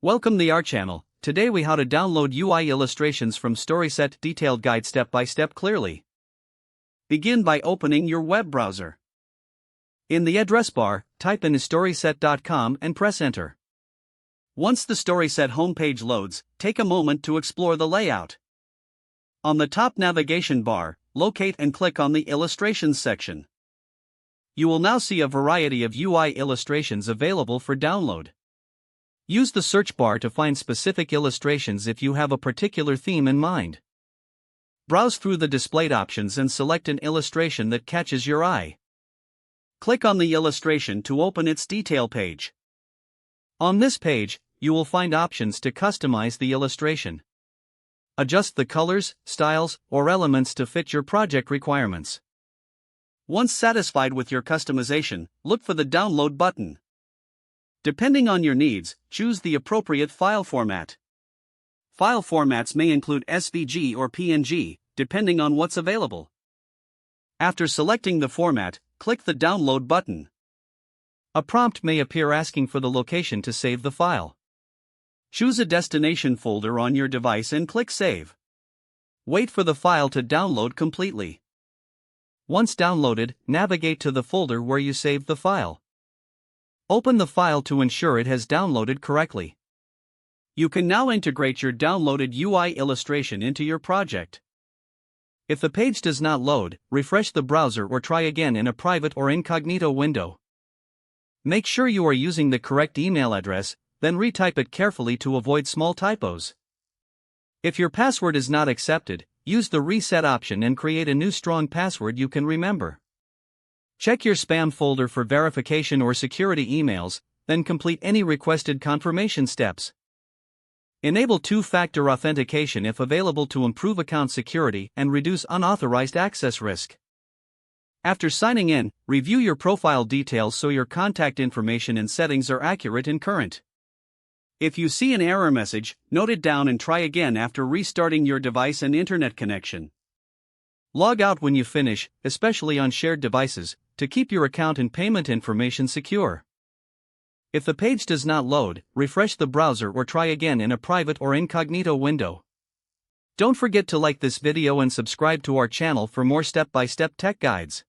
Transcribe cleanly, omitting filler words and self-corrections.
Welcome to our channel. Today we how to download UI illustrations from Storyset, detailed guide step by step clearly. Begin by opening your web browser. In the address bar, type in storyset.com and press enter. Once the Storyset homepage loads, take a moment to explore the layout. On the top navigation bar, locate and click on the Illustrations section. You will now see a variety of UI illustrations available for download. Use the search bar to find specific illustrations if you have a particular theme in mind. Browse through the displayed options and select an illustration that catches your eye. Click on the illustration to open its detail page. On this page, you will find options to customize the illustration. Adjust the colors, styles, or elements to fit your project requirements. Once satisfied with your customization, look for the download button. Depending on your needs, choose the appropriate file format. File formats may include SVG or PNG, depending on what's available. After selecting the format, click the download button. A prompt may appear asking for the location to save the file. Choose a destination folder on your device and click Save. Wait for the file to download completely. Once downloaded, navigate to the folder where you saved the file. Open the file to ensure it has downloaded correctly. You can now integrate your downloaded UI illustration into your project. If the page does not load, refresh the browser or try again in a private or incognito window. Make sure you are using the correct email address, then retype it carefully to avoid small typos. If your password is not accepted, use the reset option and create a new strong password you can remember. Check your spam folder for verification or security emails, then complete any requested confirmation steps. Enable two-factor authentication if available to improve account security and reduce unauthorized access risk. After signing in, review your profile details so your contact information and settings are accurate and current. If you see an error message, note it down and try again after restarting your device and internet connection. Log out when you finish, especially on shared devices, to keep your account and payment information secure. If the page does not load, refresh the browser or try again in a private or incognito window. Don't forget to like this video and subscribe to our channel for more step-by-step tech guides.